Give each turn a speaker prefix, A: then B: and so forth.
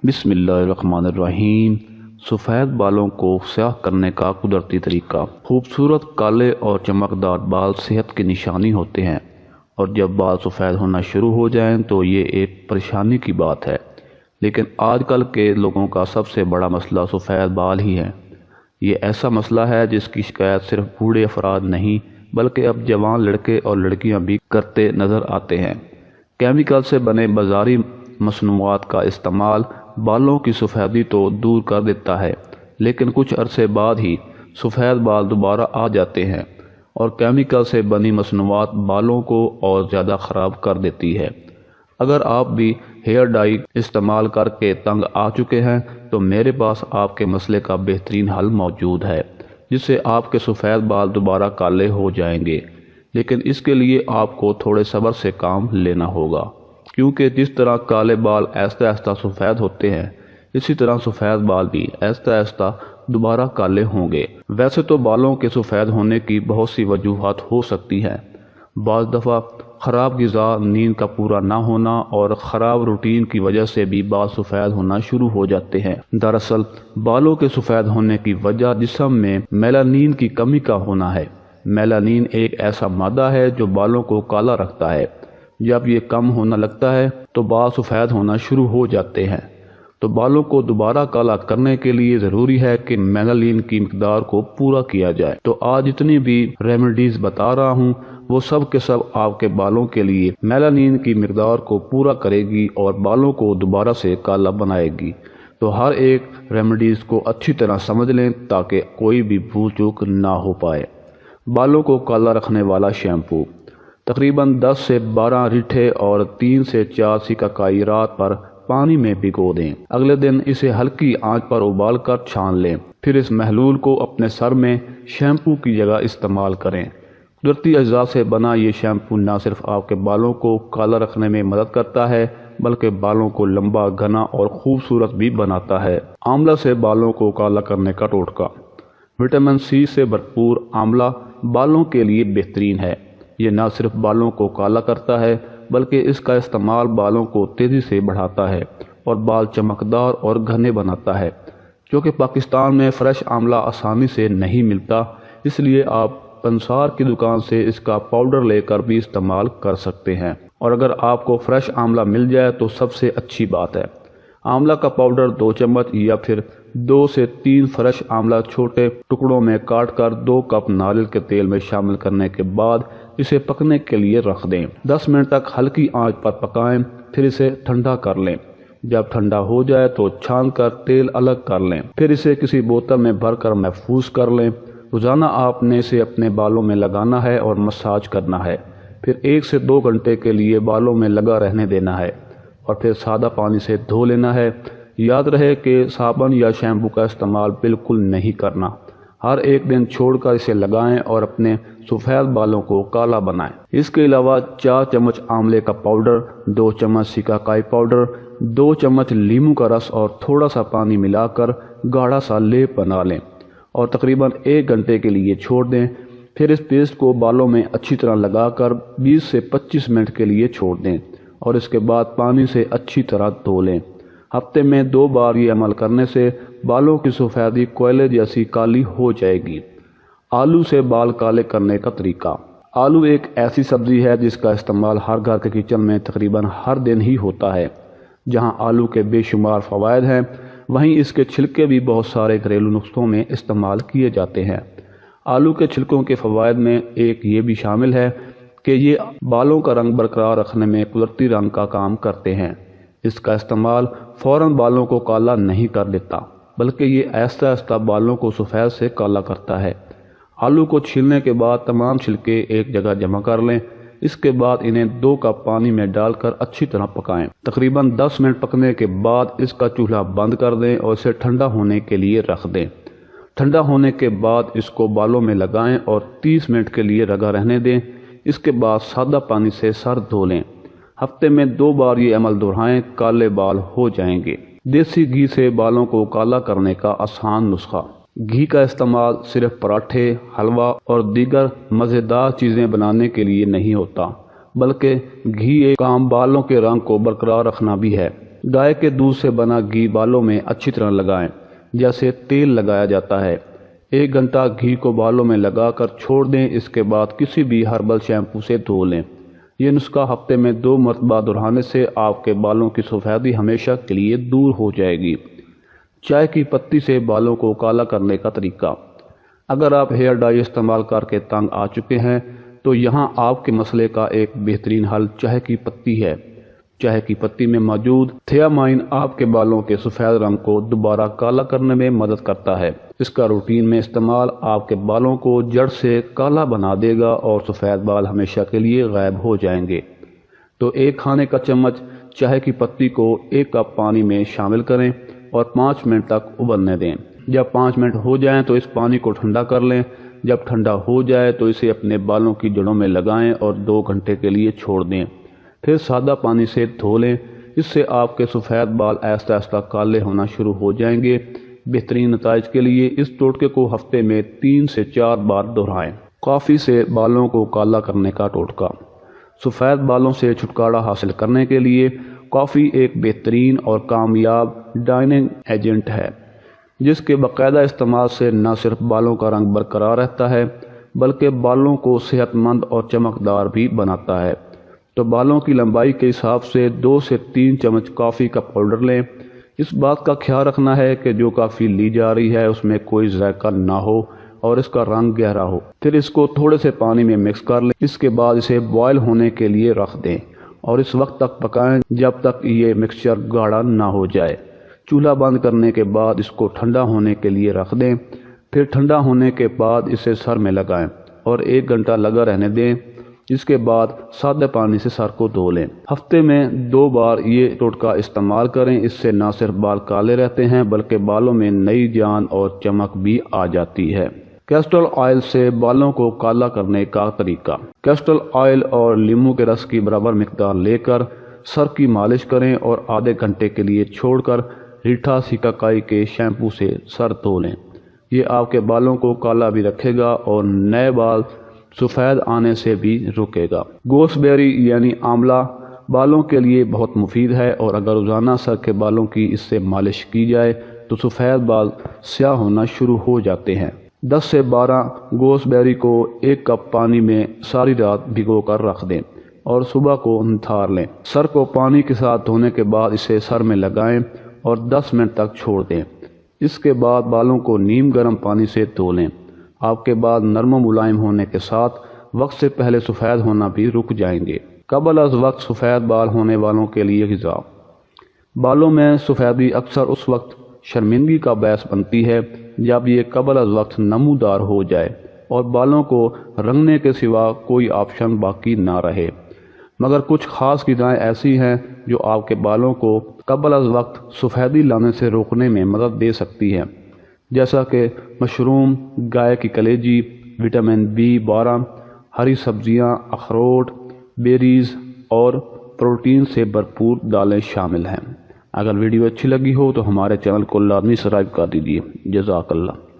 A: बिस्मिल्लाहिर्रहमानिर्रहीम। सफ़ेद बालों को स्याह करने का कुदरती तरीका। खूबसूरत काले और चमकदार बाल सेहत की निशानी होते हैं, और जब बाल सफ़ेद होना शुरू हो जाएं तो ये एक परेशानी की बात है। लेकिन आजकल के लोगों का सबसे बड़ा मसला सफ़ेद बाल ही है। ये ऐसा मसला है जिसकी शिकायत सिर्फ बूढ़े अफराद नहीं बल्कि अब जवान लड़के और लड़कियां भी करते नज़र आते हैं। केमिकल से बने बाज़ारी मसनूआत का इस्तेमाल बालों की सफ़ेदी तो दूर कर देता है, लेकिन कुछ अरसे बाद ही सफ़ेद बाल दोबारा आ जाते हैं, और केमिकल से बनी मसनूआत बालों को और ज़्यादा ख़राब कर देती है। अगर आप भी हेयर डाई इस्तेमाल करके तंग आ चुके हैं तो मेरे पास आपके मसले का बेहतरीन हल मौजूद है, जिससे आपके सफ़ेद बाल दोबारा काले हो जाएंगे। लेकिन इसके लिए आपको थोड़े सब्र से काम लेना होगा, क्योंकि जिस तरह काले बाल आहिस्ता आहिस्ता सफ़ेद होते हैं, इसी तरह सफ़ेद बाल भी आहिस्ता आहिस्ता दोबारा काले होंगे। वैसे तो बालों के सफ़ेद होने की बहुत सी वजूहात हो सकती हैं। बाज़ दफ़ा ख़राब ग़िज़ा, नींद का पूरा ना होना और ख़राब रूटीन की वजह से भी बाल सफ़ेद होना शुरू हो जाते हैं। दरअसल बालों के सफ़ेद होने की वजह जिस्म में मेलानिन की कमी का होना है। मेलानिन एक ऐसा मादा है जो बालों को काला रखता है। जब ये कम होने लगता है तो बाल सफ़ेद होना शुरू हो जाते हैं। तो बालों को दोबारा काला करने के लिए ज़रूरी है कि मेलानिन की मिकदार को पूरा किया जाए। तो आज जितनी भी रेमेडीज़ बता रहा हूँ वो सब के सब आपके बालों के लिए मेलानिन की मिकदार को पूरा करेगी और बालों को दोबारा से काला बनाएगी। तो हर एक रेमेडीज़ को अच्छी तरह समझ लें ताकि कोई भी भूल चूक ना हो पाए। बालों को काला रखने वाला शैम्पू तकरीबन 10 से 12 रीठे और 3 से 4 सिकाकाई रात पर पानी में भिगो दें। अगले दिन इसे हल्की आंच पर उबाल कर छान लें। फिर इस महलूल को अपने सर में शैम्पू की जगह इस्तेमाल करें। कुदरती अज्जा से बना ये शैम्पू न सिर्फ आपके बालों को काला रखने में मदद करता है बल्कि बालों को लंबा, घना और खूबसूरत भी बनाता है। आंवला से बालों को काला करने का टोटका। विटामिन सी से भरपूर आंवला बालों के लिए बेहतरीन है। ये न सिर्फ बालों को काला करता है बल्कि इसका इस्तेमाल बालों को तेज़ी से बढ़ाता है और बाल चमकदार और घने बनाता है। क्योंकि पाकिस्तान में फ़्रेश आंवला आसानी से नहीं मिलता, इसलिए आप पंसार की दुकान से इसका पाउडर लेकर भी इस्तेमाल कर सकते हैं। और अगर आपको फ़्रेश आंवला मिल जाए तो सबसे अच्छी बात है। आंवला का पाउडर 2 चम्मच या फिर 2 से 3 फ्रेश आंवला छोटे टुकड़ों में काट कर 2 कप नारियल के तेल में शामिल करने के बाद इसे पकने के लिए रख दें। 10 मिनट तक हल्की आंच पर पकाएं, फिर इसे ठंडा कर लें। जब ठंडा हो जाए तो छान कर तेल अलग कर लें। फिर इसे किसी बोतल में भरकर महफूज कर लें। रोज़ाना आपने इसे अपने बालों में लगाना है और मसाज करना है। फिर 1 से 2 घंटे के लिए बालों में लगा रहने देना है और फिर सादा पानी से धो लेना है। याद रहे कि साबुन या शैम्पू का इस्तेमाल बिल्कुल नहीं करना। हर एक दिन छोड़कर इसे लगाएं और अपने सफ़ेद बालों को काला बनाएं। इसके अलावा 4 चम्मच आंवले का पाउडर, 2 चम्मच सिकाकाई पाउडर, 2 चम्मच नींबू का रस और थोड़ा सा पानी मिलाकर गाढ़ा सा लेप बना लें और तकरीबन 1 घंटे के लिए छोड़ दें। फिर इस पेस्ट को बालों में अच्छी तरह लगाकर 20 से 25 मिनट के लिए छोड़ दें और इसके बाद पानी से अच्छी तरह धो लें। हफ्ते में 2 बार ये अमल करने से बालों की सफ़ेदी कोयले जैसी काली हो जाएगी। आलू से बाल काले करने का तरीका। आलू एक ऐसी सब्ज़ी है जिसका इस्तेमाल हर घर के किचन में तकरीबन हर दिन ही होता है। जहां आलू के बेशुमार फ़वाइद हैं, वहीं इसके छिलके भी बहुत सारे घरेलू नुस्खों में इस्तेमाल किए जाते हैं। आलू के छिलकों के फ़वाइद में एक ये भी शामिल है कि ये बालों का रंग बरकरार रखने में कुदरती रंग का काम करते हैं। इसका इस्तेमाल फ़ौरन बालों को काला नहीं कर देता, बल्कि ये आहिस्ता आहिस्ता बालों को सफ़ेद से काला करता है। आलू को छीलने के बाद तमाम छिलके एक जगह जमा कर लें। इसके बाद इन्हें 2 कप पानी में डालकर अच्छी तरह पकाएं। तकरीबन 10 मिनट पकने के बाद इसका चूल्हा बंद कर दें और इसे ठंडा होने के लिए रख दें। ठंडा होने के बाद इसको बालों में लगाएं और 30 मिनट के लिए रगा रहने दें। इसके बाद सादा पानी से सर धो लें। हफ्ते में 2 बार ये अमल दोहराएं, काले बाल हो जाएंगे। देसी घी से बालों को काला करने का आसान नुस्खा। घी का इस्तेमाल सिर्फ पराठे, हलवा और दीगर मज़ेदार चीज़ें बनाने के लिए नहीं होता, बल्कि घी एक काम बालों के रंग को बरकरार रखना भी है। گائے کے دودھ سے بنا گھی بالوں میں اچھی طرح لگائیں جیسے تیل لگایا جاتا ہے۔ 1 گھنٹہ گھی کو بالوں میں لگا کر چھوڑ دیں، اس کے بعد کسی بھی ہربل شیمپو سے دھو لیں۔ یہ نسخہ ہفتے میں 2 مرتبہ دہرانے سے آپ کے بالوں کی سفیدی ہمیشہ کے لیے دور ہو جائے گی۔ چائے کی پتی سے بالوں کو کالا کرنے کا طریقہ۔ اگر آپ ہیئر ڈائی استعمال کر کے تنگ آ چکے ہیں تو یہاں آپ کے مسئلے کا ایک بہترین حل چائے کی پتی ہے۔ چائے کی پتی میں موجود تھیامائن آپ کے بالوں کے سفید رنگ کو دوبارہ کالا کرنے میں مدد کرتا ہے۔ اس کا روٹین میں استعمال آپ کے بالوں کو جڑ سے کالا بنا دے گا اور سفید بال ہمیشہ کے لیے غائب ہو جائیں گے۔ تو 1 کھانے کا چمچ چائے کی پتی کو 1 کپ پانی میں شامل کریں اور 5 منٹ تک ابلنے دیں۔ جب 5 منٹ ہو جائیں تو اس پانی کو ٹھنڈا کر لیں۔ جب ٹھنڈا ہو جائے تو اسے اپنے بالوں کی جڑوں میں لگائیں اور 2 گھنٹے کے لیے چھوڑ دیں۔ پھر سادہ پانی سے دھو لیں۔ اس سے آپ کے سفید بال آہستہ آہستہ کالے ہونا شروع ہو جائیں گے۔ بہترین نتائج کے لیے اس ٹوٹکے کو ہفتے میں 3 سے 4 بار دہرائیں۔ کافی سے بالوں کو کالا کرنے کا ٹوٹکا۔ سفید بالوں سے چھٹکارا حاصل کرنے کے لیے کافی ایک بہترین اور کامیاب ڈائننگ ایجنٹ ہے، جس کے باقاعدہ استعمال سے نہ صرف بالوں کا رنگ برقرار رہتا ہے بلکہ بالوں کو صحت مند اور چمکدار بھی بناتا ہے۔ تو بالوں کی لمبائی کے حساب سے 2 سے 3 چمچ کافی کا پاؤڈر لیں۔ اس بات کا خیال رکھنا ہے کہ جو کافی لی جا رہی ہے اس میں کوئی ذائقہ نہ ہو اور اس کا رنگ گہرا ہو۔ پھر اس کو تھوڑے سے پانی میں مکس کر لیں۔ اس کے بعد اسے بوائل ہونے کے لیے رکھ دیں اور اس وقت تک پکائیں جب تک یہ مکسچر گاڑھا نہ ہو جائے۔ چولہا بند کرنے کے بعد اس کو ٹھنڈا ہونے کے لیے رکھ دیں۔ پھر ٹھنڈا ہونے کے بعد اسے سر میں لگائیں اور 1 گھنٹہ لگا رہنے دیں۔ اس کے بعد سادہ پانی سے سر کو دھو لیں۔ ہفتے میں 2 بار یہ ٹوٹکا استعمال کریں۔ اس سے نہ صرف بال کالے رہتے ہیں بلکہ بالوں میں نئی جان اور چمک بھی آ جاتی ہے۔ کیسٹر آئل سے بالوں کو کالا کرنے کا طریقہ۔ کیسٹر آئل اور لیموں کے رس کی برابر مقدار لے کر سر کی مالش کریں اور آدھے گھنٹے کے لیے چھوڑ کر ریٹھا سیکاکائی کے شیمپو سے سر دھو لیں۔ یہ آپ کے بالوں کو کالا بھی رکھے گا اور نئے بال سفید آنے سے بھی روکے گا۔ گوس بیری یعنی آملہ بالوں کے لیے بہت مفید ہے اور اگر روزانہ سر کے بالوں کی اس سے مالش کی جائے تو سفید بال سیاہ ہونا شروع ہو جاتے ہیں۔ 10 سے 12 گوس بیری کو 1 کپ پانی میں ساری رات بھگو کر رکھ دیں اور صبح کو نتھار لیں۔ سر کو پانی کے ساتھ دھونے کے بعد اسے سر میں لگائیں اور 10 منٹ تک چھوڑ دیں۔ اس کے بعد بالوں کو نیم گرم پانی سے دھو لیں۔ آپ کے بال نرم و ملائم ہونے کے ساتھ وقت سے پہلے سفید ہونا بھی رک جائیں گے۔ قبل از وقت سفید بال ہونے والوں کے لیے غذا۔ بالوں میں سفیدی اکثر اس وقت شرمندگی کا باعث بنتی ہے جب یہ قبل از وقت نمودار ہو جائے اور بالوں کو رنگنے کے سوا کوئی آپشن باقی نہ رہے، مگر کچھ خاص غذائیں ایسی ہیں جو آپ کے بالوں کو قبل از وقت سفیدی لانے سے روکنے میں مدد دے سکتی ہیں، جیسا کہ مشروم، گائے کی کلیجی، وٹامن B12، ہری سبزیاں، اخروٹ، بیریز اور پروٹین سے بھرپور دالیں شامل ہیں۔ اگر ویڈیو اچھی لگی ہو تو ہمارے چینل کو لازمی سبسکرائب کر دیجیے۔ جزاک اللہ۔